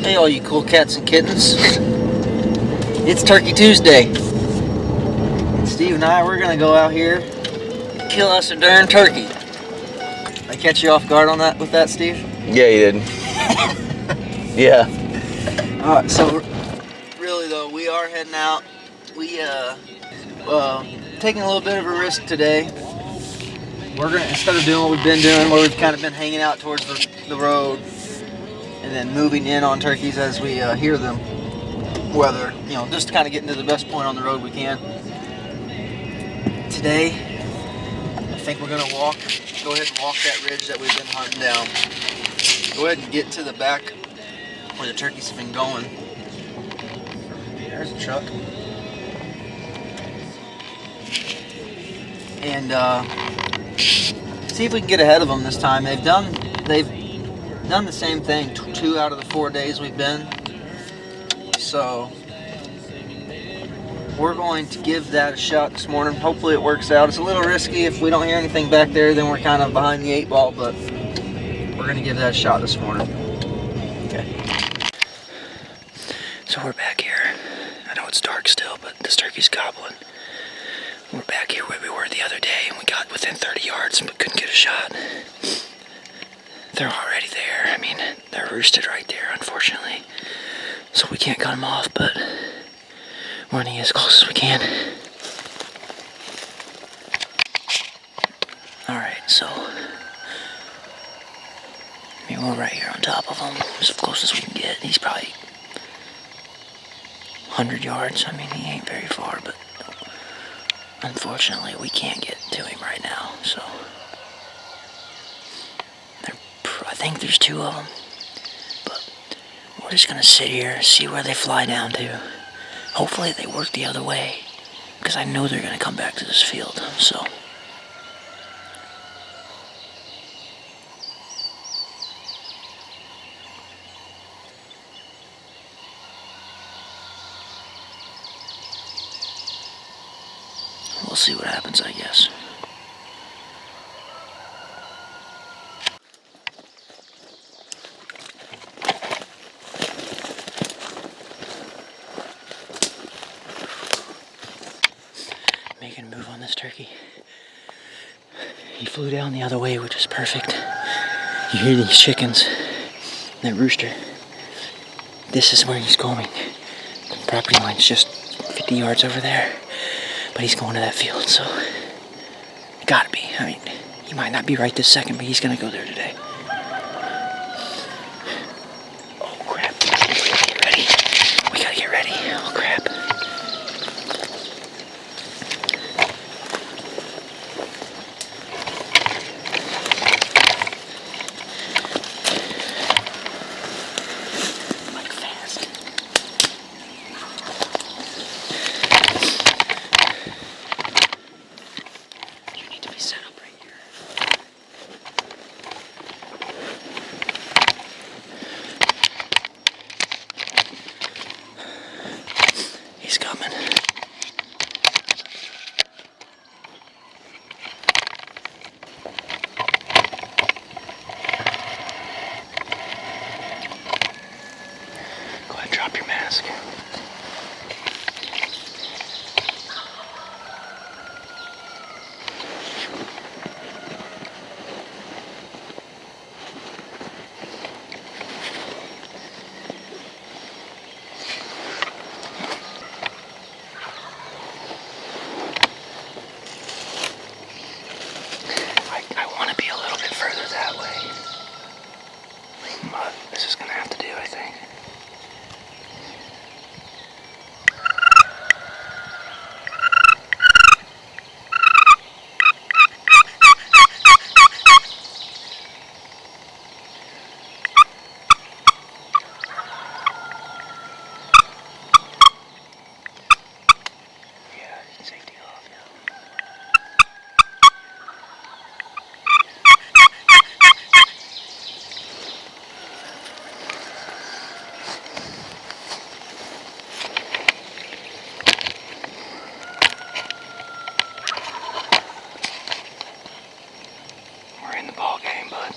Hey all you cool cats and kittens. It's Turkey Tuesday. Steve and I, we're gonna go out here and kill us a darn turkey. I catch you off guard on that with that, Steve? Yeah, you did. Yeah. Alright, so really though, we are heading out. We taking a little bit of a risk today. We're gonna, instead of doing what we've been doing, where we've kind of been hanging out towards the road and then moving in on turkeys as we hear them. Whether, just to kind of getting to the best point on the road we can. Today, I think we're gonna go ahead and walk that ridge that we've been hunting down. Go ahead and get to the back where the turkeys have been going. There's a truck. And see if we can get ahead of them this time. They've done the same thing 2 out of the 4 days we've been. So we're going to give that a shot this morning. Hopefully it works out. It's a little risky. If we don't hear anything back there, then we're kind of behind the 8 ball, but we're going to give that a shot this morning. Okay. So we're back here. I know it's dark still, but this turkey's gobbling. We're back here where we were the other day, and we got within 30 yards, but couldn't get a shot. They're already there. I mean, they're roosted right there, unfortunately. So we can't cut them off, but we're running as close as we can. Alright, so we're right here on top of him, as close as we can get. He's probably 100 yards. I mean, he ain't very far, but unfortunately we can't get to him right now, so I think there's 2 of them, but we're just gonna sit here, see where they fly down to. Hopefully they work the other way, because I know they're gonna come back to this field, so. We'll see what happens, I guess. Making a move on this turkey. He flew down the other way, which is perfect. You hear these chickens, that rooster. This is where he's going. The property line's just 50 yards over there. But he's going to that field, so it gotta be. I mean, he might not be right this second, but he's gonna go there today. Oh crap! We gotta get ready. We gotta get ready. Oh crap! Like fast. Set up right here. He's coming. Go ahead and drop your mask. I want to be a little bit further that way, but this is going to have to do, I think. Yeah, safety off, yeah. We're in the ball game, bud.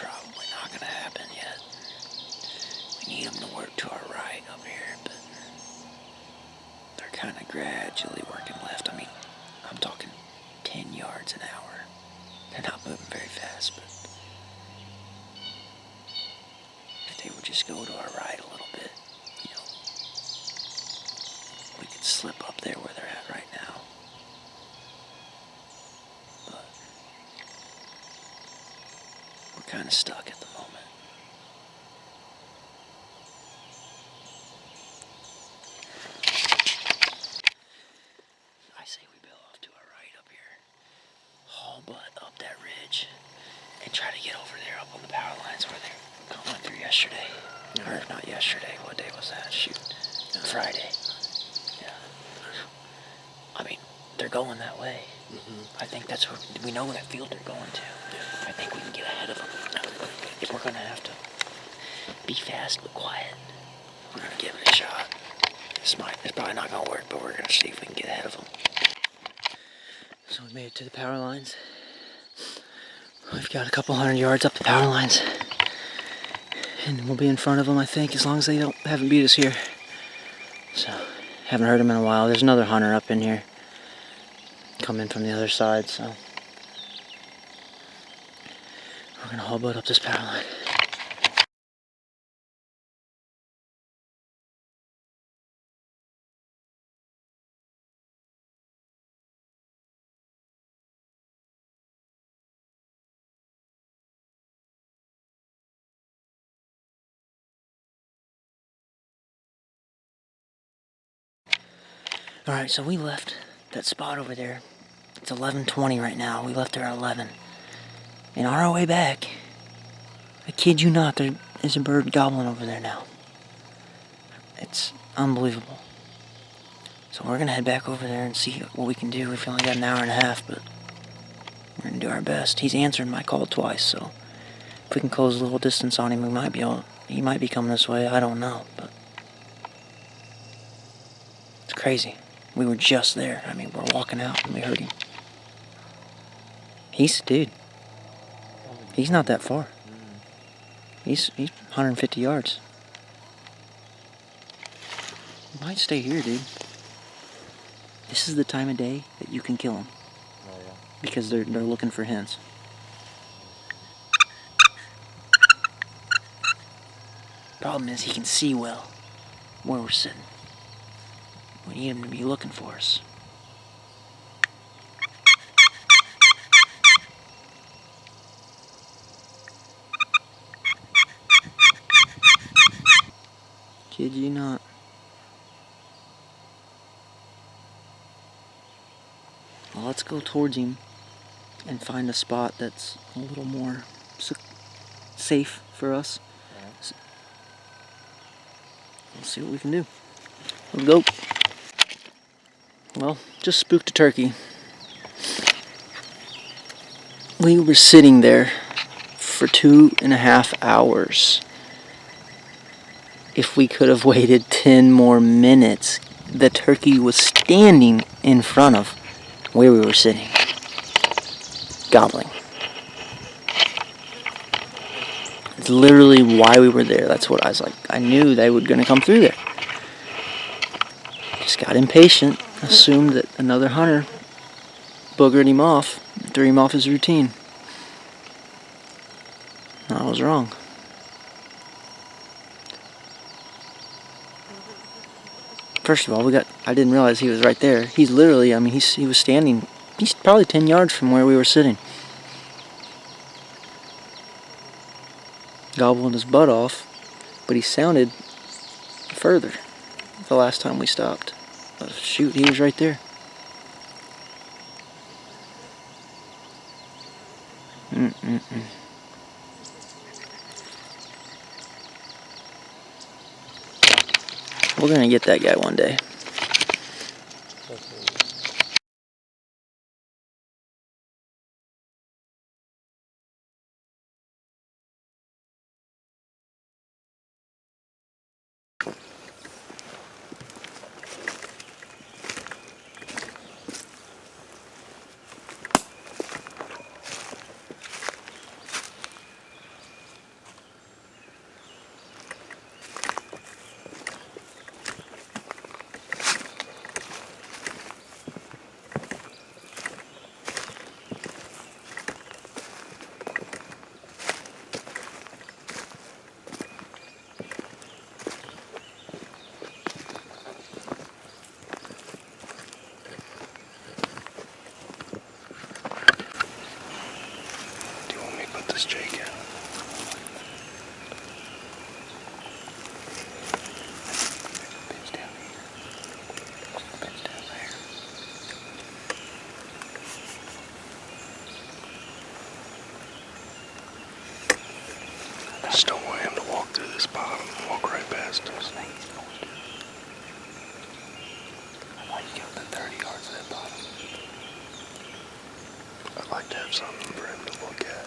probably not gonna happen yet. We need them to work to our right up here, but they're kind of gradually working left. I mean, I'm talking 10 yards an hour. They're not moving very fast, but if they would just go to our right a little bit, you know, we could slip up there where they're at right now. But we're kind of stuck at the moment. I say we bail off to our right up here, haul butt up that ridge, and try to get over there up on the power lines where they went through yesterday. Yeah. Or not yesterday, what day was that? Shoot. Friday. Yeah. I mean, they're going that way. I think that's what, we know that field they're going to. Yeah. I think we can get ahead of them. If we're going to have to be fast but quiet, we're going to give it a shot. It's probably not going to work, but we're going to see if we can get ahead of them. So we made it to the power lines. We've got a couple 100 yards up the power lines. And we'll be in front of them, I think, as long as they haven't beat us here. So, haven't heard them in a while. There's another hunter up in here. Coming from the other side, so. We're gonna haul butt up this power line. Alright, so we left that spot over there. It's 11:20 right now. We left there at 11. And on our way back, I kid you not, there is a bird gobbling over there now. It's unbelievable. So we're gonna head back over there and see what we can do. We've only got an hour and a half, but we're gonna do our best. He's answered my call twice, so if we can close a little distance on him, he might be coming this way. I don't know, but it's crazy. We were just there. I mean, we're walking out and we heard him. Dude, he's not that far. He's 150 yards. He might stay here, dude. This is the time of day that you can kill him. Oh, yeah. Because they're looking for hens. Problem is he can see well where we're sitting. We need him to be looking for us. Kid you not. Well, let's go towards him and find a spot that's a little more safe for us. Right. Let's see what we can do. Let's go. Well, just spooked a turkey. We were sitting there for 2.5 hours. If we could have waited 10 more minutes, the turkey was standing in front of where we were sitting, gobbling. It's literally why we were there. That's what I was like. I knew they were going to come through there. Just got impatient, assumed that another hunter boogered him off, threw him off his routine. I was wrong. First of all, I didn't realize he was right there. He's literally, I mean, he was standing, he's probably 10 yards from where we were sitting. Gobbling his butt off, but he sounded further the last time we stopped. But shoot, he was right there. We're gonna get that guy one day. this Jake out. Bench down here. Bench down there. I just don't want him to walk through this bottom and walk right past us. I think he's going to. I'd like to get within 30 yards of that bottom. I'd like to have something for him to look at.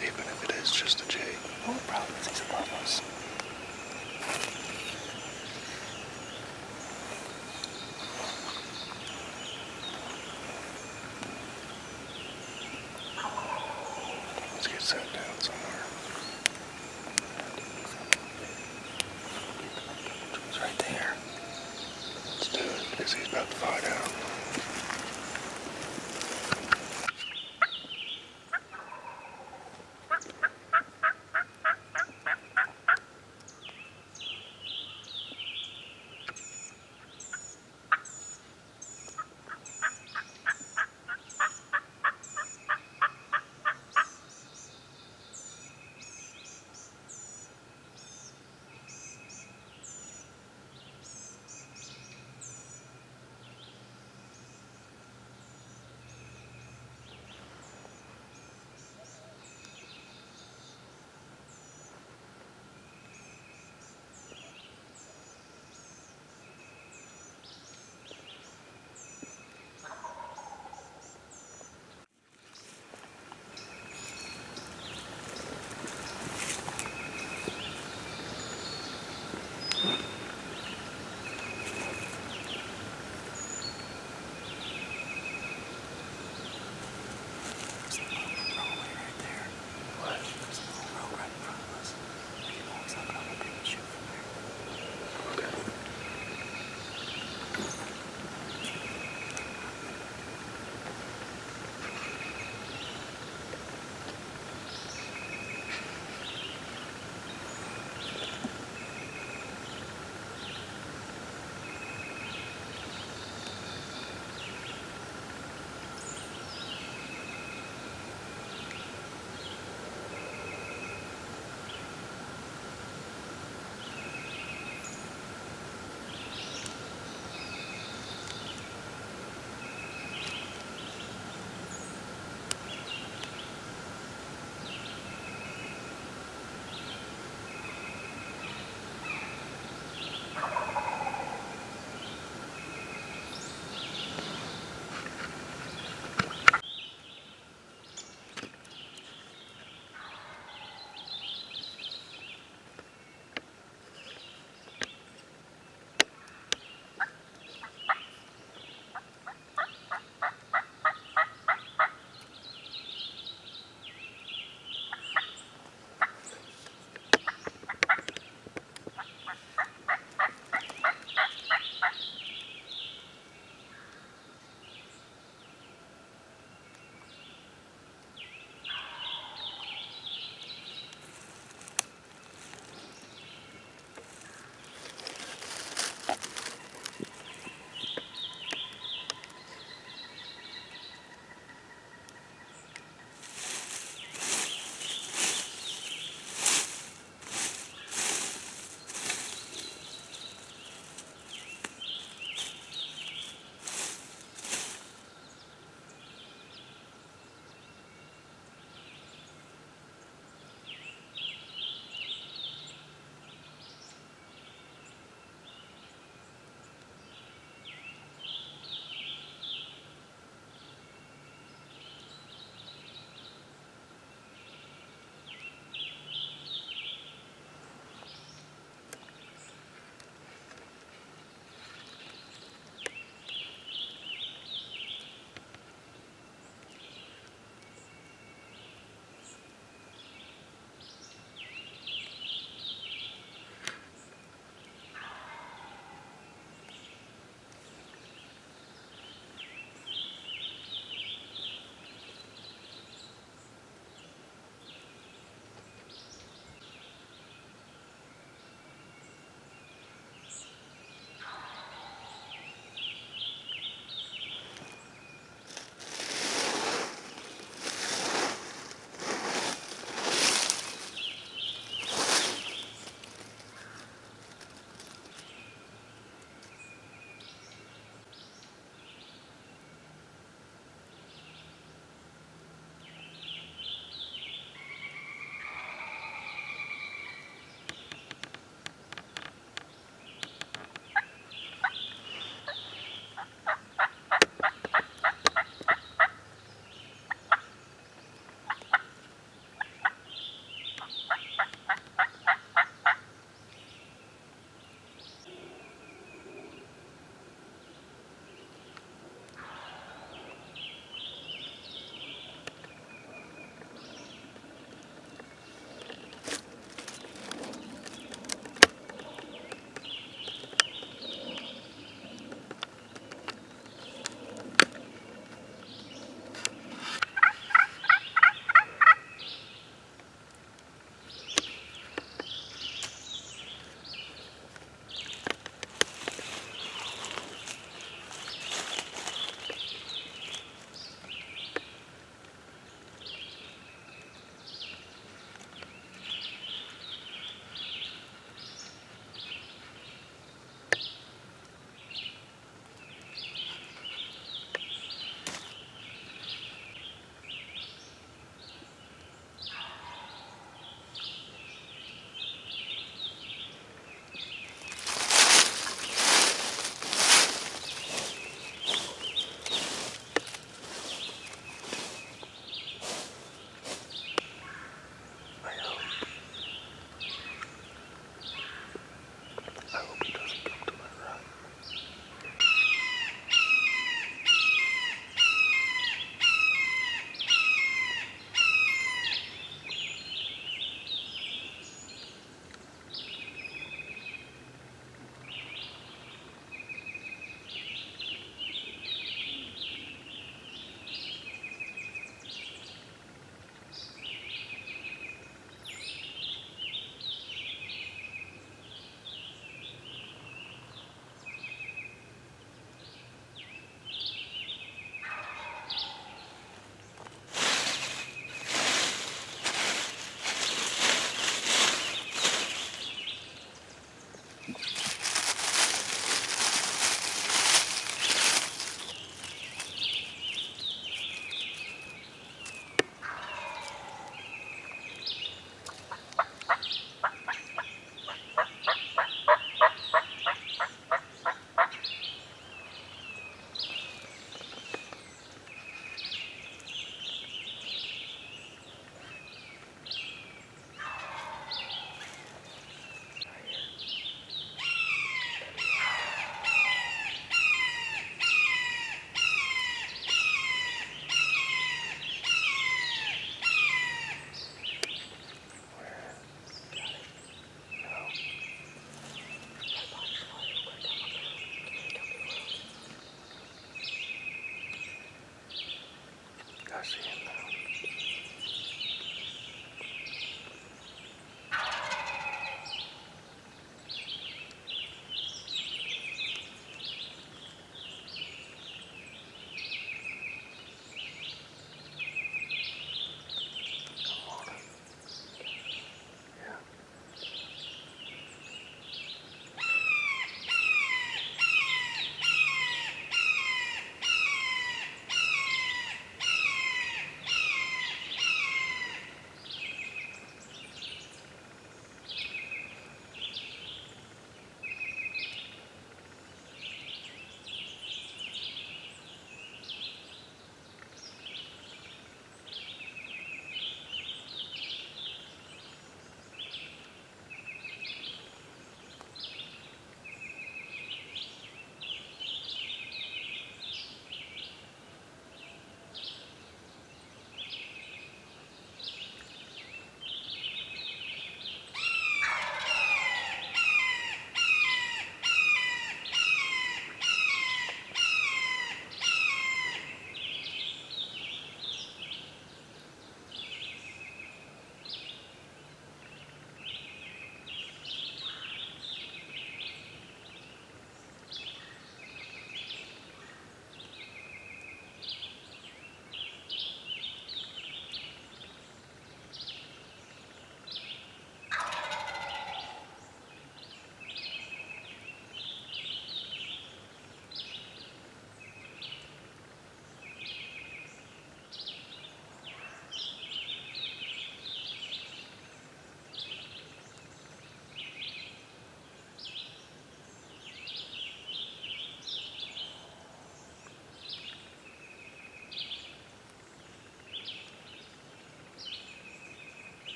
Even if it is just a Jake. Well, the problem is he's above us. Let's get set down somewhere. It's right there. Let's do it, because he's about to find out.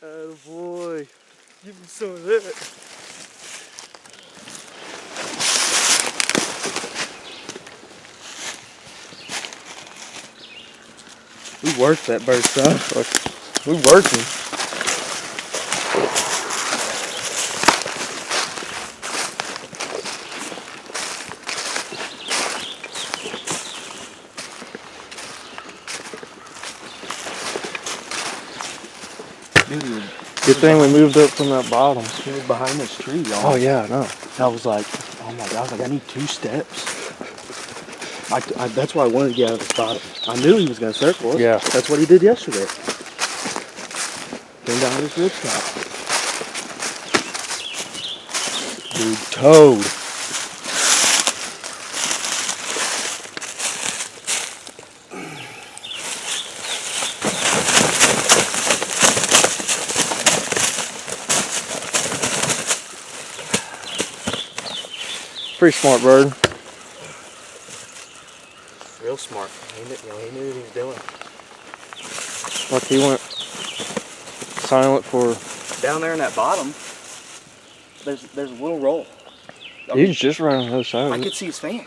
Attaboy. Give me some of that. We worked that bird, son. We working. Good thing we moved up from that bottom. He was behind this tree, y'all. Oh yeah, I know. I was like, oh my god, I was like, I need 2 steps. That's why I wanted to get out of the spot. I knew he was going to circle us. Yeah. That's what he did yesterday. Came down this ridge top. Dude, toad. Pretty smart bird. Real smart. He knew what he was doing. Look, he went silent for... Down there in that bottom, there's a little roll. He's just right on the other side. I could see his fan.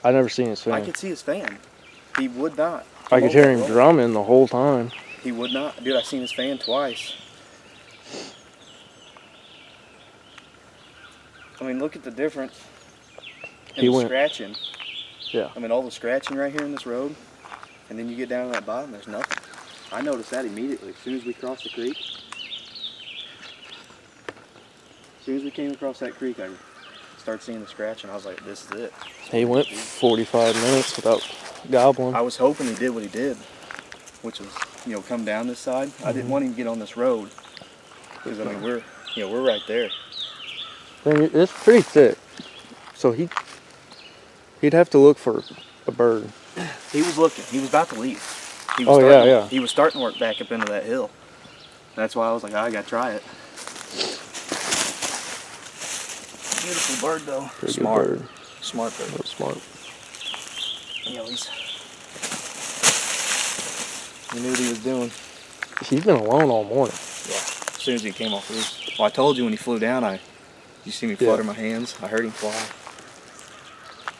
I never seen his fan. I could see his fan. He would not. I could hear him drumming the whole time. He would not. Dude, I seen his fan twice. I mean, look at the difference in the scratching. Yeah. I mean, all the scratching right here in this road, and then you get down to that bottom, there's nothing. I noticed that immediately as soon as we crossed the creek. As soon as we came across that creek, I started seeing the scratch, and I was like, this is it. He went 45 minutes without gobbling. I was hoping he did what he did, which was, come down this side. I didn't want him to get on this road, because I mean, we're right there. It's pretty thick, so he'd have to look for a bird. He was looking. He was about to leave. He Oh was yeah. He was starting to work back up into that hill. That's why I was like, I gotta try it. Beautiful bird though. Pretty Smart. good bird. Smart bird. Real smart. He knew what he was doing. He's been alone all morning. Yeah. As soon as he came off loose. Well, I told you when he flew down, you see me flutter my hands. I heard him fly.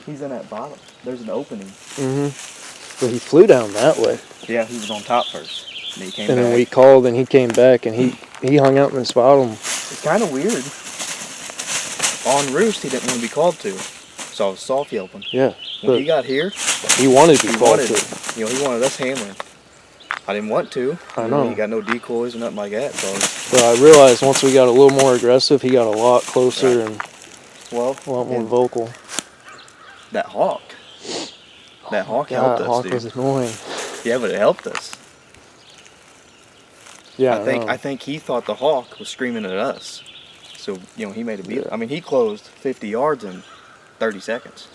He's in that bottom. There's an opening. Mm-hmm. But he flew down that way. Yeah, he was on top first. And he came and back. then we called and he came back and he hung out in this bottom. It's kind of weird. On roost, he didn't want to be called to. So I was soft yelping. Yeah. When he got here, he wanted to be called to. He wanted us handling. I didn't want to. I know. He got no decoys or nothing like that. But I realized once we got a little more aggressive, he got a lot closer and a lot more vocal. That hawk. That hawk That helped us, hawk dude. was annoying. Yeah, but it helped us. Yeah, I think he thought the hawk was screaming at us. So, he made a beat. I mean, he closed 50 yards in 30 seconds.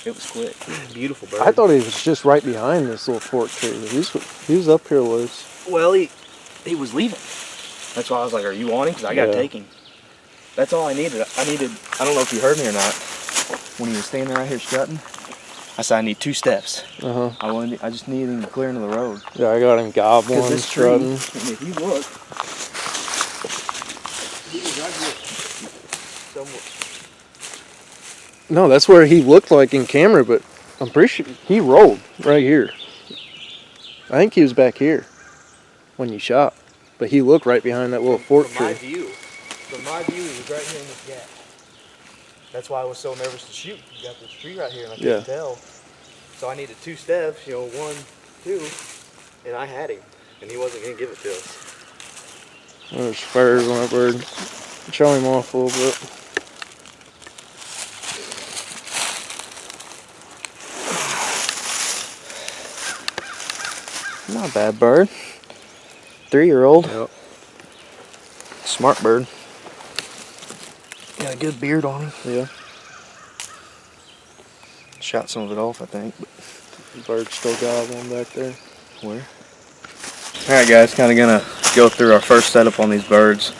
It was quick. Beautiful bird. I thought he was just right behind this little fork tree. He was up here loose. Well, he was leaving. That's why I was like, are you on him? Because I got to take him. That's all I needed. I don't know if you heard me or not. When he was standing right here strutting, I said, I need 2 steps. Uh-huh. I just needed him to clear into the road. Yeah, I got him gobbling, Because this strutting. tree, if you look, he was right here. Somewhere. No, that's where he looked like in camera, but I'm pretty sure he rolled right here. I think he was back here when you shot, but he looked right behind that little fork tree. From my view, he was right here in this gap. That's why I was so nervous to shoot. You got this tree right here, and I couldn't tell. So I needed 2 steps, 1, 2, and I had him, and he wasn't gonna give it to us. There's spurs on that bird. Show him off a little bit. Not a bad bird. 3-year-old. Yep. Smart bird. Got a good beard on him. Yeah. Shot some of it off, I think. The bird's still got one back there. Where? Alright guys, kind of gonna go through our first setup on these birds,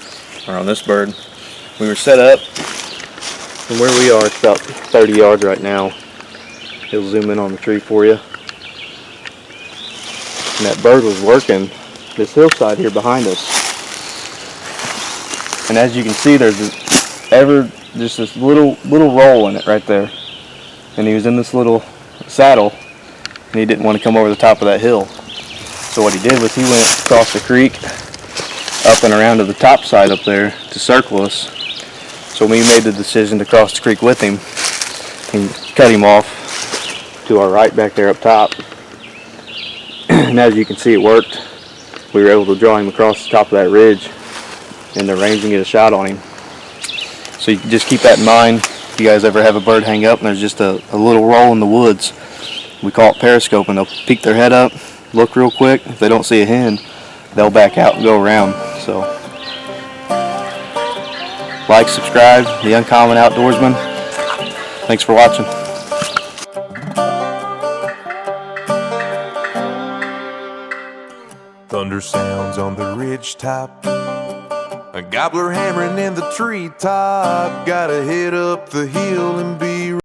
or on this bird. We were set up, and where we are, it's about 30 yards right now. It'll zoom in on the tree for you. and that bird was working this hillside here behind us. And as you can see, there's just this little roll in it right there. And he was in this little saddle, and he didn't want to come over the top of that hill. So what he did was he went across the creek, up and around to the top side up there to circle us. So we made the decision to cross the creek with him and cut him off to our right back there up top. And as you can see, it worked. We were able to draw him across the top of that ridge and arrange and get a shot on him. So you can just keep that in mind. If you guys ever have a bird hang up and there's just a little roll in the woods, we call it periscoping. They'll peek their head up, look real quick. If they don't see a hen, they'll back out and go around. So like, subscribe, The Uncommon Outdoorsman. Thanks for watching. Thunder sounds on the ridge top, a gobbler hammering in the treetop. Gotta head up the hill and be